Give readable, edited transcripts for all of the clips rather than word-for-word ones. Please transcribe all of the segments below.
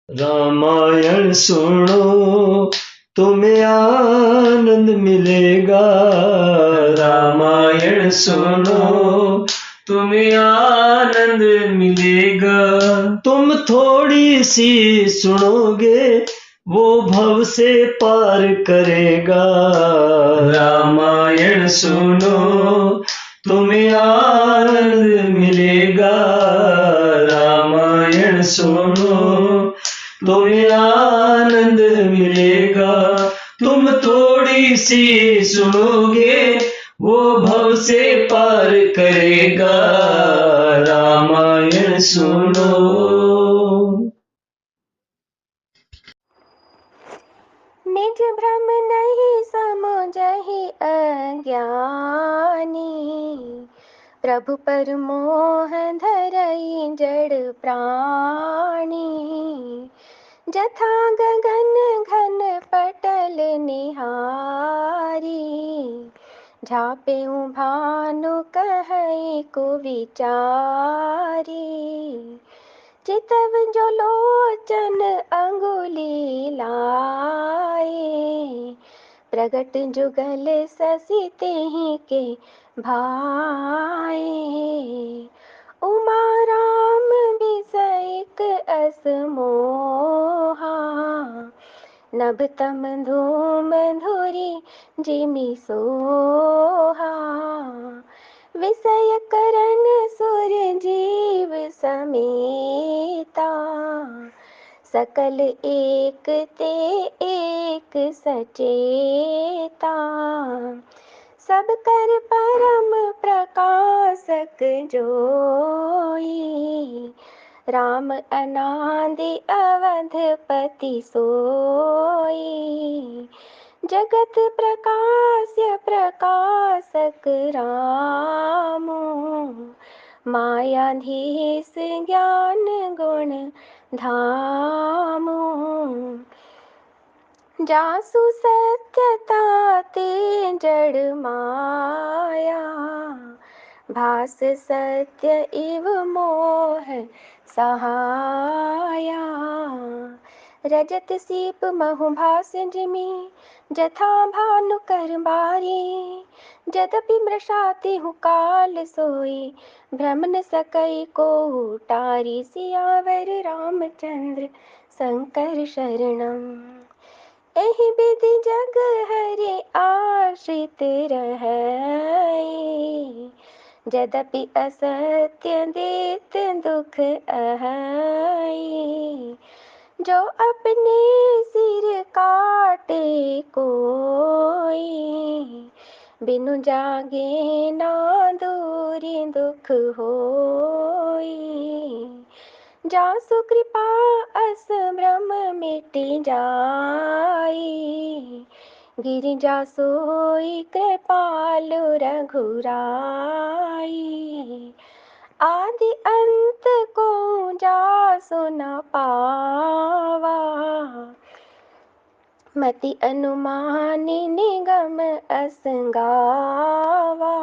रामायण सुनो तुम्हें आनंद मिलेगा। रामायण सुनो तुम्हें आनंद मिलेगा। तुम थोड़ी सी सुनोगे वो भव से पार करेगा। रामायण सुनो तुम्हें आनंद मिलेगा। रामायण सुनो तुम्हें आनंद मिलेगा। तुम थोड़ी सी सुनोगे वो भव से पार करेगा। रामायण सुनो। निज भ्रम नहीं समझहि अज्ञानी, प्रभु पर मोह धरई जड़ प्राणी। जथा गगन घन पटल निहारी, झापेउ भानु कहई को विचारी। चितव जो लोचन अंगुली लाए, प्रगट जुगल ससी तेहि के भाए। उमा राम बिसैक अस मोहा, नभ तम धूम धुरी जिमि सोहा। विषय करण सुर जीव समेता, सकल एक ते एक सचेता। सब कर परम प्रकाशक जोई, राम अनादि अवधपति सोई। जगत प्रकाश्य प्रकाशक रामो, मायाधीश ज्ञान गुण धामो। जासु सत्यता ते जड़ माया, भास सत्य इव मोह सहाया। रजत सीप महु भास जिमि, जथा भानु कर बारी। जदपि मृषाति हूँ काल सोई, भ्रम न सकई कोहु टारी। सियावर रामचंद्र शंकर शरणम, एहि विधि जग हरि आश्रित रहई। जदपि असत्य देत दुख अहई, जो अपने सिर काटे कोई। बिनु जागे ना दूरी दुख होई। जासु कृपा अस भ्रम मिटि जाई, गिरिजा सोई कृपालु रघुराई। आदि अंत को जासु न पावा, मति अनुमानि निगम असंगावा।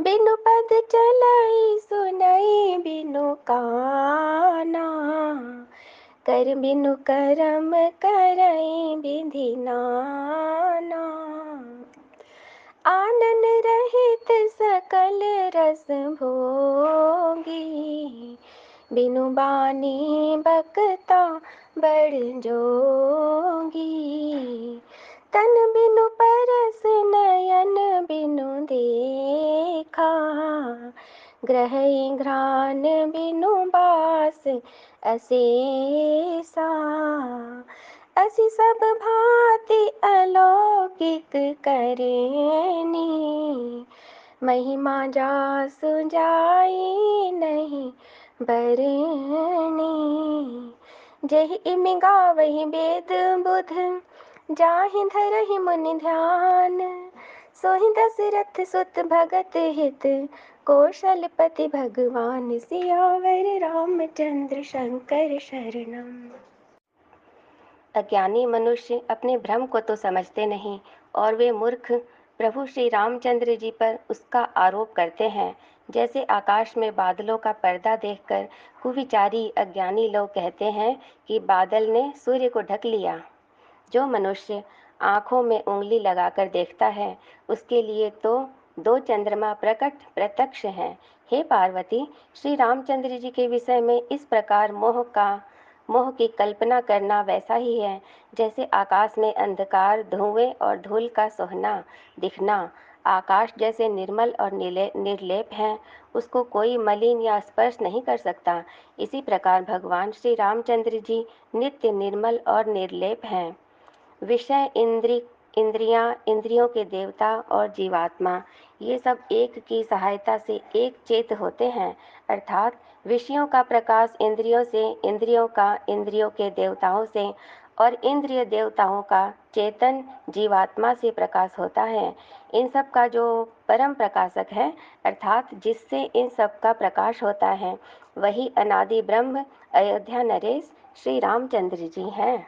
बिनु पद चलई सुनई बिनु काना, कर बिनु करम करई विधि नाना। आनन रहित सकल रस भोगी, बिनु बानी बकता बड़ जोगी। तन बिनु परस नयन बिनु देखा, ग्रहई घ्राण बिनु बास असेसा। असि सब भांति अलौकिक करेनी, महिमा जासु जाई नहीं बरनी। जेहि इमि गावहि वेद बुध, जाहि धरहि मुनि ध्यान। सोहि दशरथ सुत भगत हित, कौशलपति भगवान। सियावर रामचंद्र शंकर शरणम। अज्ञानी मनुष्य अपने भ्रम को तो समझते नहीं और वे मूर्ख प्रभु श्री रामचंद्र जी पर उसका आरोप करते हैं। जैसे आकाश में बादलों का पर्दा देखकर कुविचारी अज्ञानी लोग कहते हैं कि बादल ने सूर्य को ढक लिया। जो मनुष्य आँखों में उंगली लगाकर देखता है, उसके लिए तो 2 चंद्रमा प्रकट प्रत्यक्ष हैं। हे पार्वती, श्री रामचंद्र जी के विषय में इस प्रकार मोह की कल्पना करना वैसा ही है जैसे आकाश में अंधकार, धुएं और धूल का सोहना दिखना। आकाश जैसे निर्मल और निर्लेप है, उसको कोई मलिन या स्पर्श नहीं कर सकता। इसी प्रकार भगवान श्री रामचंद्र जी नित्य निर्मल और निर्लेप हैं। विषय इंद्रियां, इंद्रियों के देवता और जीवात्मा, ये सब एक की सहायता से एक चेत होते हैं, अर्थात विषयों का प्रकाश इंद्रियों से, इंद्रियों का इंद्रियों के देवताओं से और इंद्रिय देवताओं का चेतन जीवात्मा से प्रकाश होता है। इन सब का जो परम प्रकाशक है, अर्थात जिससे इन सब का प्रकाश होता है, वही अनादि ब्रह्म अयोध्या नरेश श्री रामचंद्र जी हैं।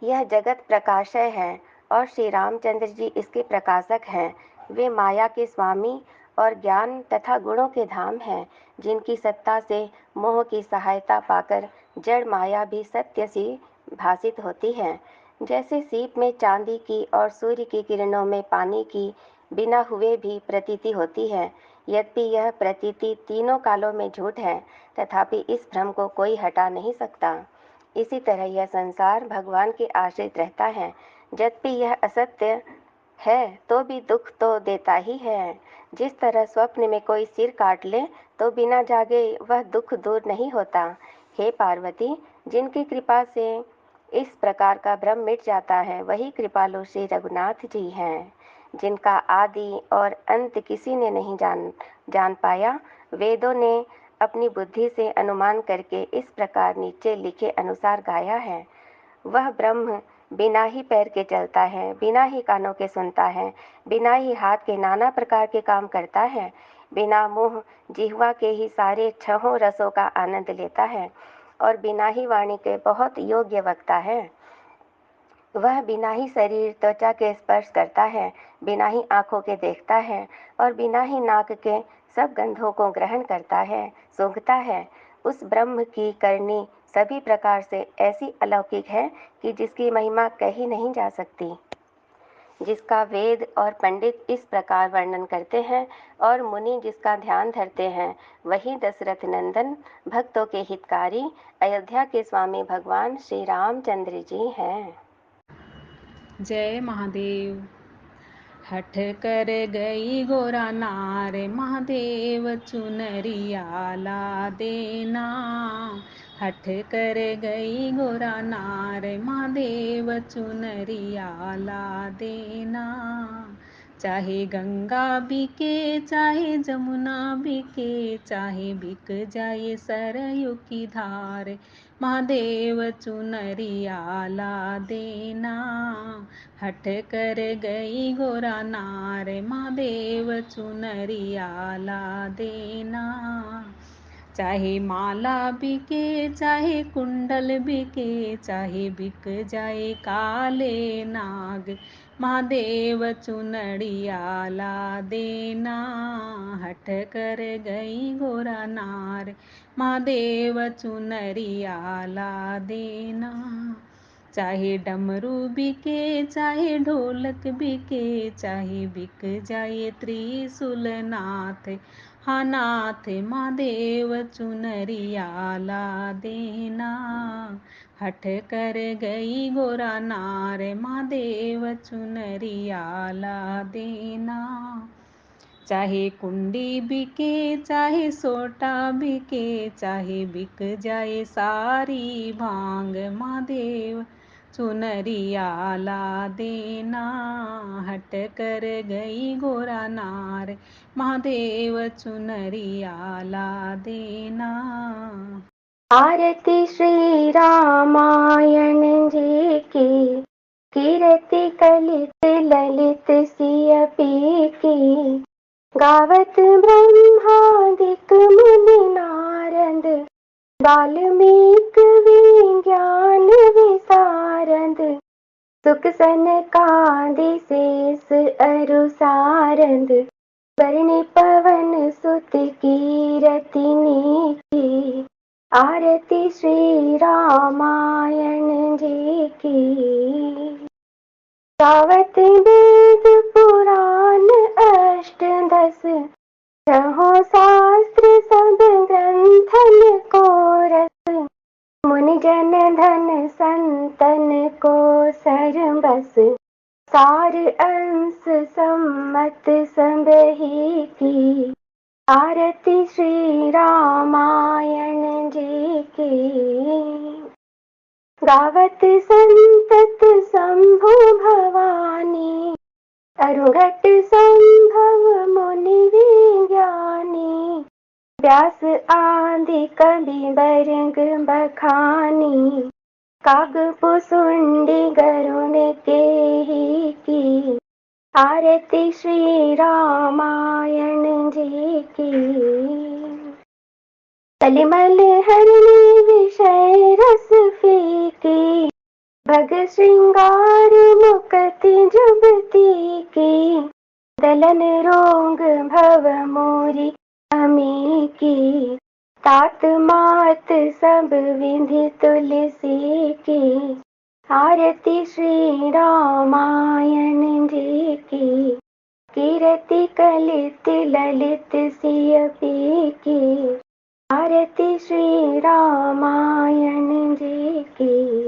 यह जगत प्रकाशय है और श्री रामचंद्र जी इसके प्रकाशक हैं। वे माया के स्वामी और ज्ञान तथा गुणों के धाम हैं, जिनकी सत्ता से मोह की सहायता पाकर जड़ माया भी सत्य सी भासित होती है। जैसे सीप में चांदी की और सूर्य की किरणों में पानी की बिना हुए भी प्रतीति होती है। यद्यपि यह प्रतीति तीनों कालों में झूठ है, तथापि इस भ्रम को कोई हटा नहीं सकता। इसी तरह यह संसार भगवान के आश्रित रहता है। यद्यपि यह असत्य है तो भी दुख तो देता ही है। जिस तरह स्वप्न में कोई सिर काट ले तो बिना जागे वह दुख दूर नहीं होता। हे पार्वती, जिनकी कृपा से इस प्रकार का भ्रम मिट जाता है, वही कृपालु श्री रघुनाथ जी हैं, जिनका आदि और अंत किसी ने नहीं जान पाया। वेदों ने अपनी बुद्धि से अनुमान करके इस प्रकार नीचे लिखे अनुसार गाया है। वह ब्रह्म बिना ही पैर के चलता है, बिना ही कानों के सुनता है, बिना ही हाथ के नाना प्रकार के काम करता है, बिना मुंह जिह्वा के ही सारे छहों रसों का आनंद लेता है और बिना ही वाणी के बहुत योग्य वक्ता है। वह बिना ही शरीर त्वचा के स्पर्श करता है, बिना ही आँखों के देखता है और बिना ही नाक के सब गंधों को ग्रहण करता है, सूंघता है। उस ब्रह्म की करनी सभी प्रकार से ऐसी अलौकिक है कि जिसकी महिमा कही नहीं जा सकती, जिसका वेद और पंडित इस प्रकार वर्णन करते हैं और मुनि जिसका ध्यान धरते हैं, वही दशरथ नंदन भक्तों के हितकारी अयोध्या के स्वामी भगवान श्री रामचंद्र जी हैं। जय महादेव। हठ कर गई गोरा नार, महादेव चुनरिया ला देना। हठ कर गई गोरा नार, महादेव चुनरिया ला देना। चाहे गंगा बिके चाहे जमुना बिके, चाहे बिक जाए सरयू की धार, महादेव चुनरिया ला देना। हठ कर गई गोरा नार, महादेव चुनरिया ला देना। चाहे माला बिके चाहे कुंडल बिके, चाहे बिक जाए काले नाग, महादेव चुनरिया ला देना। हठ कर गई गोरा नार, महादेव चुनरिया ला देना। चाहे डमरू बिके चाहे ढोलक बिके, चाहे बिक जाए त्रिशूल नाथ, हाँ नाथ महादेव चुनरिया ला देना। हठ कर गई गोरा नार, महादेव चुनरिया ला देना। चाहे कुंडी बिके चाहे सोटा बिके, चाहे बिक जाए सारी भांग, महादेव चुनरिया ला देना। हट कर गई गोरा नार, महादेव चुनरिया ला देना। आरती श्री रामायण जी की, कीर्ति कलित ललित सिय पी की। गावत ब्रह्मादिक मुनि नारद, वाल्मीकि विज्ञान विशारद। सुख सनकादि शेष अरु सारद, बरने पवन सुत कीरतिनी की, आरती श्री रामायण जी की। गावत वेद पुराण अष्ट दस, छहों शास्त्र सब ग्रंथन को रस। मुनि जन धन संतन को सरबस, सार अंश सम्मत सब ही की। आरती श्री रामायण जी की। गावत संतत शंभु भवानी, अरुघट संभव मुनि विज्ञानी। व्यास आदि कवि बरंग बखानी, काग पुसुंडी गरुण के ही की। आरती श्री रामायण जी की। कलिमल हरणी विषय रस फीकी, भग श्रृंगार मुकति जुबती की। दलन रोग भव मोरी अमी की, तात मात सब विधि तुलसी की। आरती श्री रामायण जी की। कीरति कलित ललित सिय पी की। आरती श्री रामायण जी की।